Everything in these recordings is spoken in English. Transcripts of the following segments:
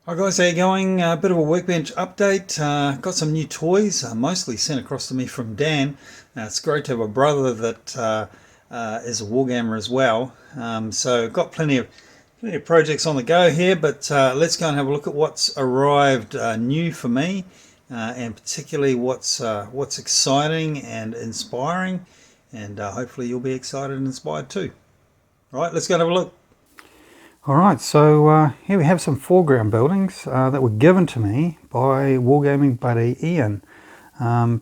Hi guys, how you going? A bit of a Workbench update. Got some new toys, mostly sent across to me from Dan. It's great to have a brother that is a wargamer as well. So got plenty of projects on the go here, but let's go and have a look at what's arrived new for me, and particularly what's exciting and inspiring, and hopefully you'll be excited and inspired too. All right, let's go and have a look. Alright, so here we have some foreground buildings that were given to me by wargaming buddy Ian,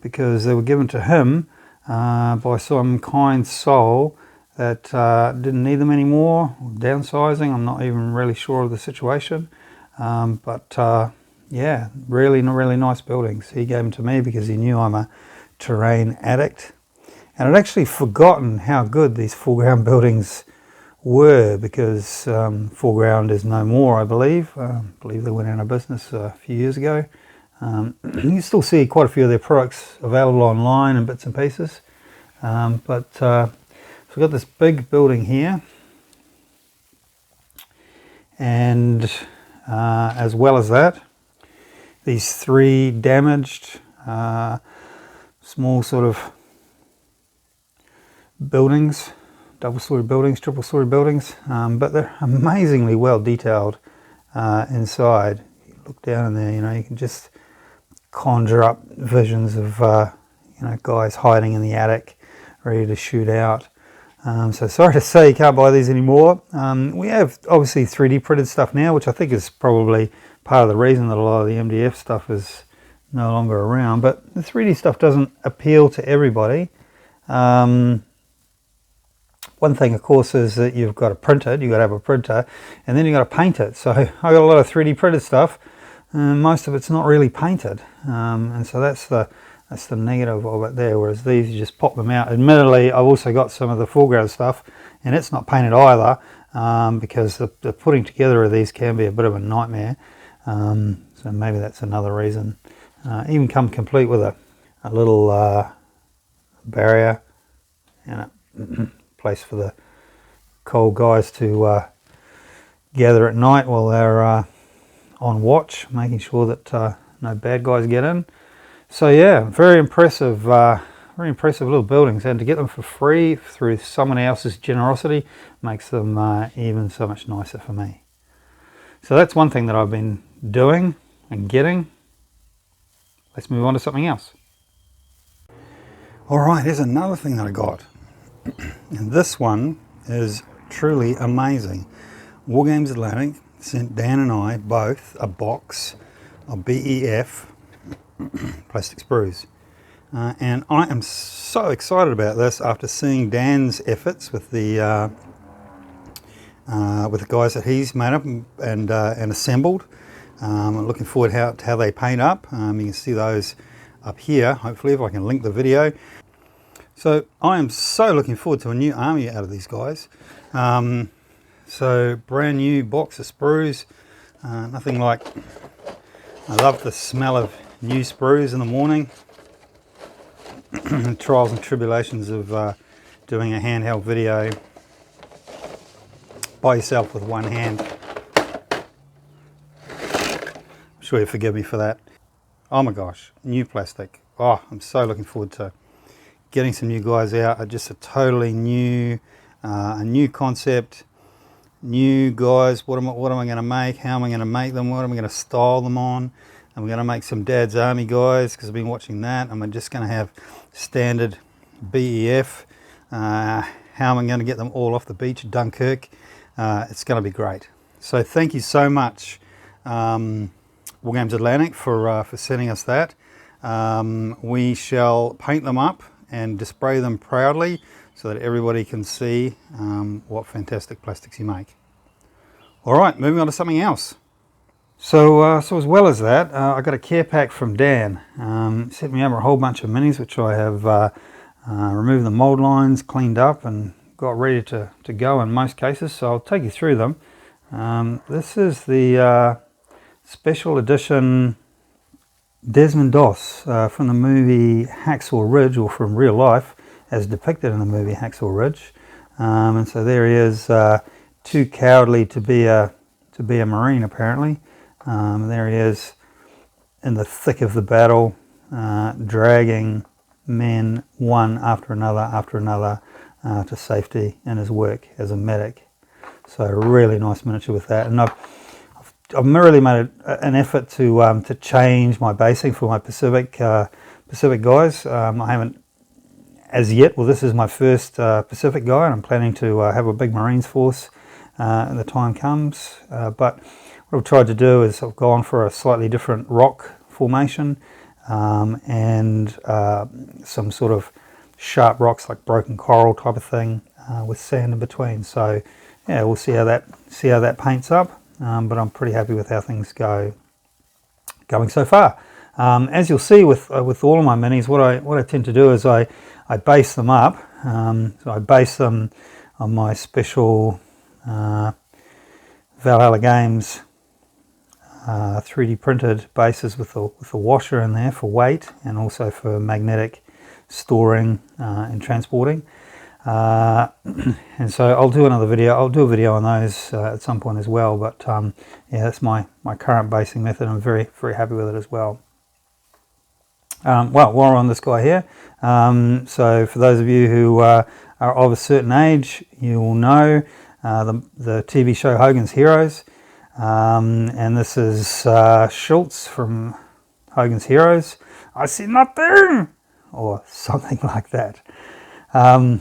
because they were given to him by some kind soul that didn't need them anymore, downsizing. I'm not even really sure of the situation, but yeah, really nice buildings. He gave them to me because he knew I'm a terrain addict, and I'd actually forgotten how good these foreground buildings were, because Foreground is no more, I believe. I believe they went out of business a few years ago. You can still see quite a few of their products available online and bits and pieces. So we've got this big building here, and as well as that, these three damaged small sort of buildings, double-story buildings, triple-story buildings, but they're amazingly well detailed inside. You look down in there, you know, you can just conjure up visions of guys hiding in the attic, ready to shoot out. So sorry to say you can't buy these anymore. We have obviously 3D printed stuff now, which I think is probably part of the reason that a lot of the MDF stuff is no longer around. But the 3D stuff doesn't appeal to everybody. One thing, of course, is that you've got to print it. You've got to have a printer, and then you've got to paint it. So I've got a lot of 3D printed stuff. Most of it's not really painted, and so that's the negative of it there. Whereas these, you just pop them out. Admittedly, I've also got some of the foreground stuff, and it's not painted either, because the putting together of these can be a bit of a nightmare. So maybe that's another reason. Even come complete with a little barrier and a place for the cold guys to gather at night while they're on watch, making sure that no bad guys get in. So yeah, very impressive little buildings, and to get them for free through someone else's generosity makes them even so much nicer for me. So that's one thing that I've been doing and getting. Let's move on to something else. Alright, here's another thing that I got. And this one is truly amazing. Wargames Atlantic sent Dan and I both a box of BEF plastic sprues. And I am so excited about this after seeing Dan's efforts with the guys that he's made up and assembled. I'm looking forward to how they paint up. You can see those up here, hopefully, if I can link the video. So I am so looking forward to a new army out of these guys. So brand new box of sprues. Nothing like, I love the smell of new sprues in the morning. Trials and tribulations of doing a handheld video by yourself with one hand. I'm sure you forgive me for that. Oh my gosh, new plastic. Oh, I'm so looking forward to getting some new guys out. Just a totally new, a new concept, new guys. What am I going to make? How am I going to make them? What am I going to style them on? I'm going to make some Dad's Army guys, because I've been watching that. I'm just going to have standard BEF. How am I going to get them all off the beach at Dunkirk? It's going to be great. So thank you so much, Wargames Atlantic, for sending us that. We shall paint them up and display them proudly so that everybody can see what fantastic plastics you make. Alright, moving on to something else. So as well as that, I got a care pack from Dan. Sent me over a whole bunch of minis, which I have removed the mold lines, cleaned up, and got ready to go in most cases. So I'll take you through them. This is the special edition Desmond Doss from the movie Hacksaw Ridge, or from real life as depicted in the movie Hacksaw Ridge. And so there he is, too cowardly to be a Marine apparently. There he is in the thick of the battle, dragging men one after another to safety in his work as a medic. So really nice miniature with that. And I've really made an effort to change my basing for my Pacific guys. I haven't as yet. Well, this is my first Pacific guy, and I'm planning to have a big Marines force when the time comes. But what I've tried to do is I've gone for a slightly different rock formation and some sort of sharp rocks like broken coral type of thing with sand in between. So yeah, we'll see how that paints up. But I'm pretty happy with how things going so far. As you'll see with all of my minis, what I tend to do is I base them up. So I base them on my special Valhalla Games 3D printed bases with a washer in there for weight and also for magnetic storing and transporting. And so I'll do another video. I'll do a video on those at some point as well. But yeah, that's my current basing method. I'm very, very happy with it as well. Well, while we're on this guy here, so for those of you who are of a certain age, you will know the TV show Hogan's Heroes. And this is Schultz from Hogan's Heroes. I see nothing, or something like that. And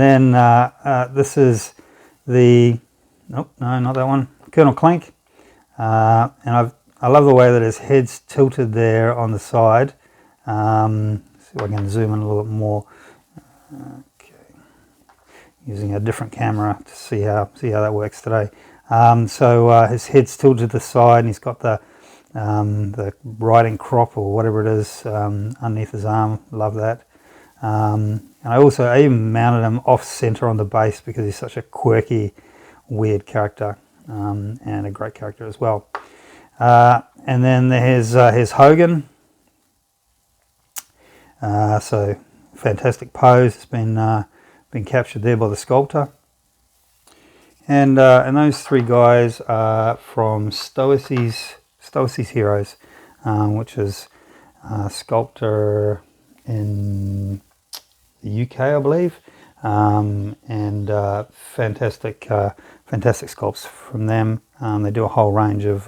then this is the, nope, no, not that one, Colonel Clink. And I love the way that his head's tilted there on the side. See if I can zoom in a little bit more. Okay. Using a different camera to see how that works today. So his head's tilted to the side, and he's got the riding crop or whatever it is underneath his arm. Love that. And I even mounted him off center on the base because he's such a quirky, weird character and a great character as well. And then there's Hogan. So fantastic pose. It's been captured there by the sculptor. And those three guys are from Stoessi's Heroes, which is a sculptor in the UK, I believe, and fantastic sculpts from them. They do a whole range of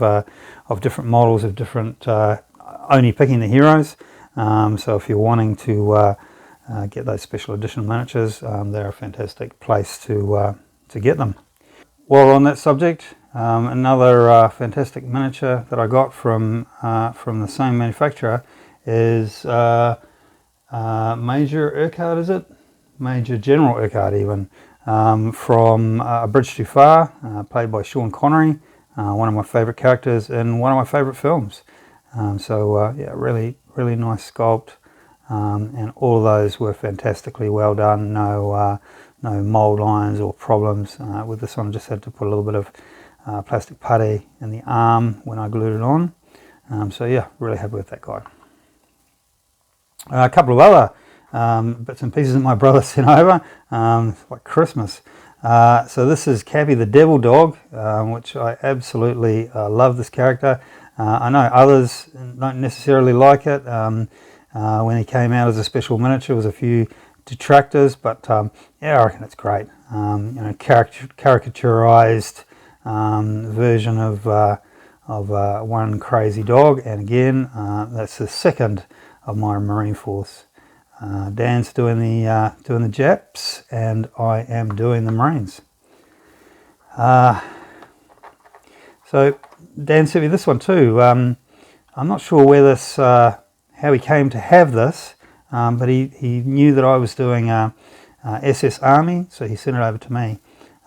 different models of different, only picking the heroes. So if you're wanting to get those special edition miniatures, they're a fantastic place to get them. While on that subject, another fantastic miniature that I got from the same manufacturer is Major Urquhart, is it? Major General Urquhart even, from A Bridge Too Far, played by Sean Connery, one of my favourite characters in one of my favourite films. Yeah, really, really nice sculpt, and all of those were fantastically well done. No mould lines or problems. With this one, I just had to put a little bit of plastic putty in the arm when I glued it on. So yeah, really happy with that guy. A couple of other bits and pieces that my brother sent over, like Christmas. So this is Cappy the Devil Dog, which I absolutely love this character. I know others don't necessarily like it. When he came out as a special miniature, there was a few detractors, but yeah, I reckon it's great. Caricaturized version of one crazy dog, and again, that's the second of my Marine Force. Dan's doing the Japs, and I am doing the Marines. So Dan sent me this one too. I'm not sure where this, how he came to have this, but he knew that I was doing SS Army, so he sent it over to me.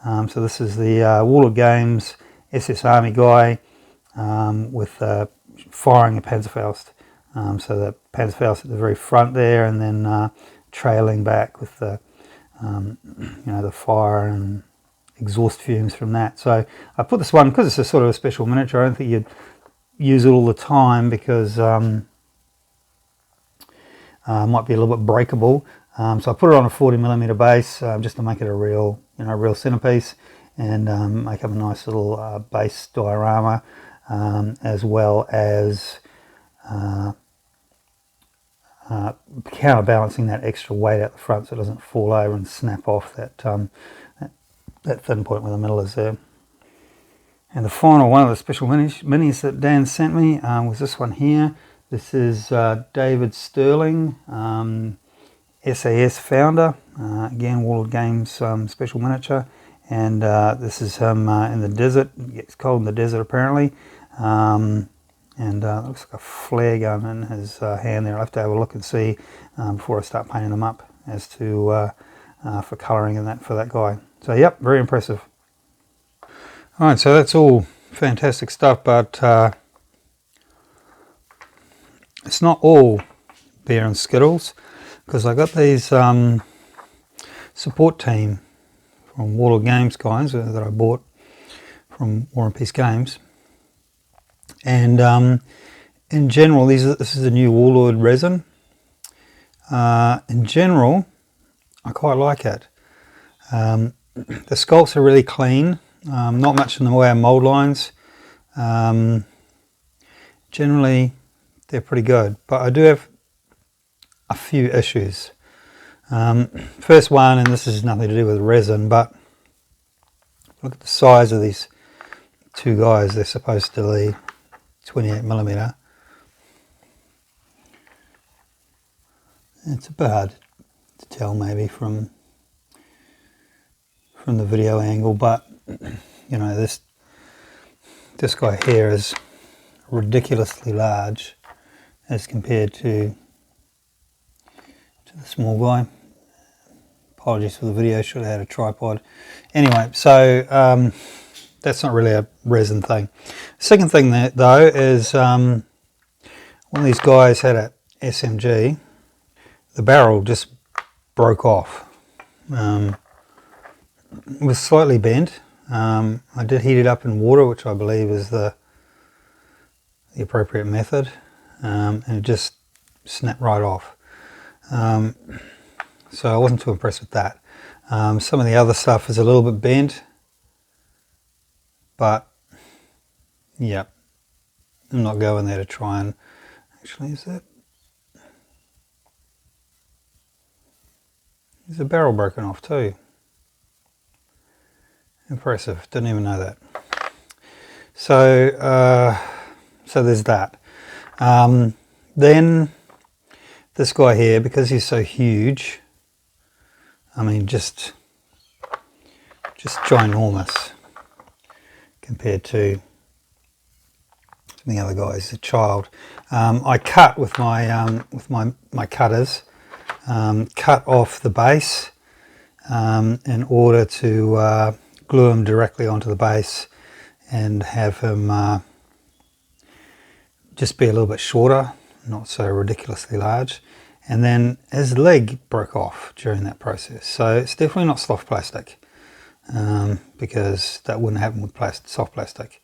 So this is the Warlord Games SS Army guy with firing a Panzerfaust. So the Panzerfaust at the very front there, and then trailing back with the the fire and exhaust fumes from that. So I put this one because it's a sort of a special miniature. I don't think you'd use it all the time because might be a little bit breakable. So I put it on a 40mm base just to make it a real, real centerpiece, and make up a nice little base diorama. as well as counterbalancing that extra weight out the front so it doesn't fall over and snap off that thin point where the middle is there. And the final one of the special minis that Dan sent me was this one here. This is David Sterling, SAS founder, again Warlord Games special miniature, and this is him in the desert. It gets cold in the desert apparently, and it looks like a flare gun in his hand there. I'll have to have a look and see before I start painting them up as to for colouring and that for that guy. So yep, very impressive. Alright, so that's all fantastic stuff, but it's not all beer and skittles, because I got these support team from Warlord Games guys that I bought from War and Peace Games, and in general this is a new Warlord resin. In general I quite like it. The sculpts are really clean, not much in the way of mould lines. Generally they're pretty good, but I do have a few issues. First one, and this has nothing to do with resin, but look at the size of these two guys. They're supposed to be 28mm. It's a bit hard to tell maybe from the video angle, but you know, this guy here is ridiculously large as compared to the small guy. Apologies for the video, should have had a tripod. Anyway, so that's not really a resin thing. Second thing though is one of these guys had a SMG. The barrel just broke off. It was slightly bent. I did heat it up in water, which I believe is the appropriate method, and it just snapped right off. So I wasn't too impressed with that. Some of the other stuff is a little bit bent, but yeah, I'm not going there to try and actually, is the barrel broken off too? Impressive, didn't even know that. So so there's that. Then this guy here, because he's so huge, I mean just ginormous compared to some of the other guys. A child. I cut with my cutters, cut off the base in order to glue him directly onto the base and have him just be a little bit shorter, not so ridiculously large. And then his leg broke off during that process, so it's definitely not soft plastic, because that wouldn't happen with soft plastic.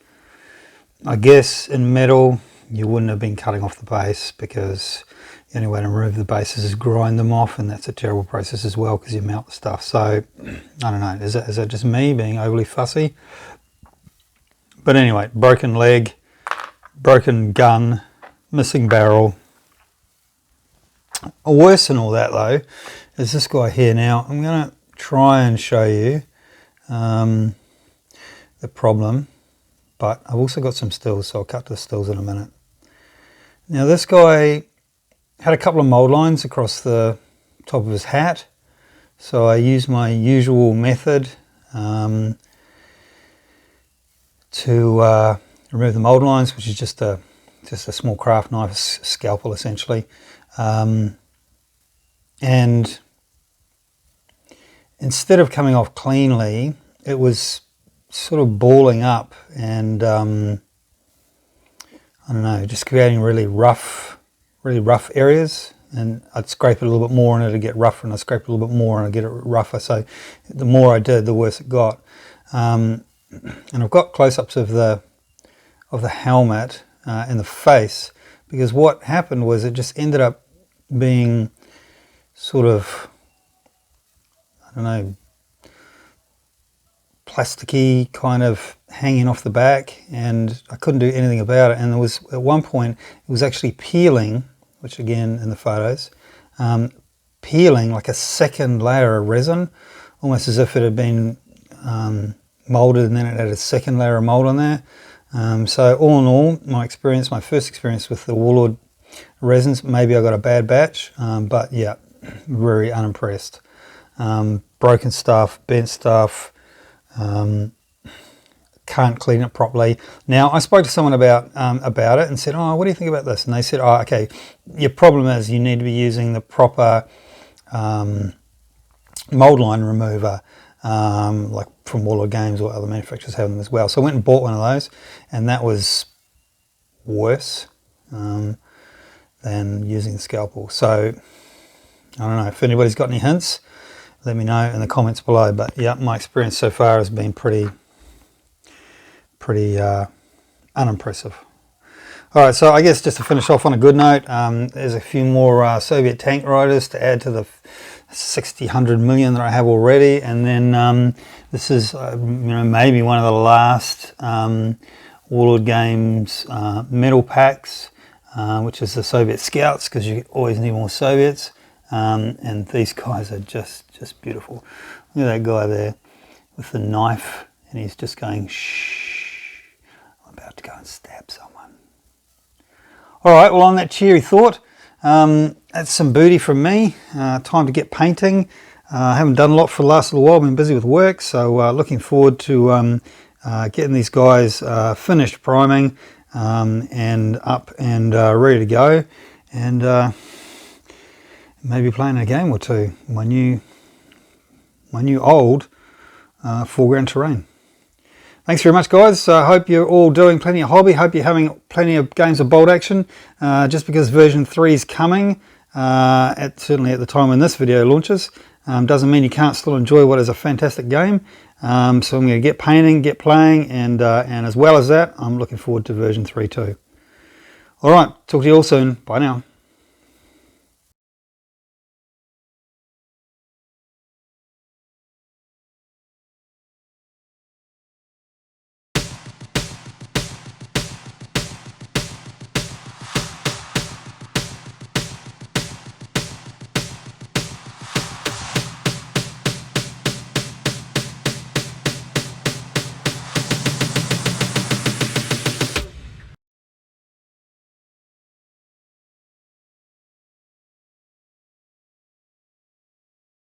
I guess in metal you wouldn't have been cutting off the base, because the only way to remove the bases is grind them off, and that's a terrible process as well because you melt the stuff. So I don't know, is that just me being overly fussy? But anyway, broken leg, broken gun, missing barrel. Worse than all that though is this guy here. Now I'm going to try and show you the problem, but I've also got some stills, so I'll cut to the stills in a minute. Now this guy had a couple of mold lines across the top of his hat, so I used my usual method to remove the mold lines, which is just a small craft knife, scalpel essentially, and instead of coming off cleanly, it was sort of balling up and I don't know, just creating really rough areas. And I'd scrape it a little bit more and it'd get rougher, and I'd scrape it a little bit more and I'd get it rougher. So the more I did, the worse it got. And I've got close-ups of the helmet in the face, because what happened was it just ended up being sort of, I don't know, plasticky kind of hanging off the back, and I couldn't do anything about it. And there was, at one point, it was actually peeling, which again in the photos, peeling like a second layer of resin, almost as if it had been molded and then it had a second layer of mold on there. So all in all, my first experience with the Warlord resins, maybe I got a bad batch, but yeah, very unimpressed. Broken stuff, bent stuff, can't clean it properly. Now, I spoke to someone about it and said, oh, what do you think about this? And they said, oh, okay, your problem is you need to be using the proper mold line remover, like from Warlord Games or other manufacturers have them as well. So I went and bought one of those, and that was worse than using the scalpel. So I don't know if anybody's got any hints, let me know in the comments below. But yeah, my experience so far has been pretty unimpressive. All right, so I guess just to finish off on a good note, there's a few more Soviet tank riders to add to the 100 million that I have already, and then this is maybe one of the last Warlord Games medal packs, which is the Soviet Scouts, because you always need more Soviets, and these guys are just beautiful. Look at that guy there with the knife, and he's just going shh, I'm about to go and stab someone. All right, well, on that cheery thought, that's some booty from me. Time to get painting. I haven't done a lot for the last little while, been busy with work, so looking forward to getting these guys finished priming and up and ready to go, and maybe playing a game or two. My new old foreground terrain. Thanks very much, guys. I hope you're all doing plenty of hobby. Hope you're having plenty of games of bolt action. Just because version 3 is coming, certainly at the time when this video launches, doesn't mean you can't still enjoy what is a fantastic game. So I'm going to get painting, get playing, and as well as that, I'm looking forward to version 3 too. All right, talk to you all soon. Bye now.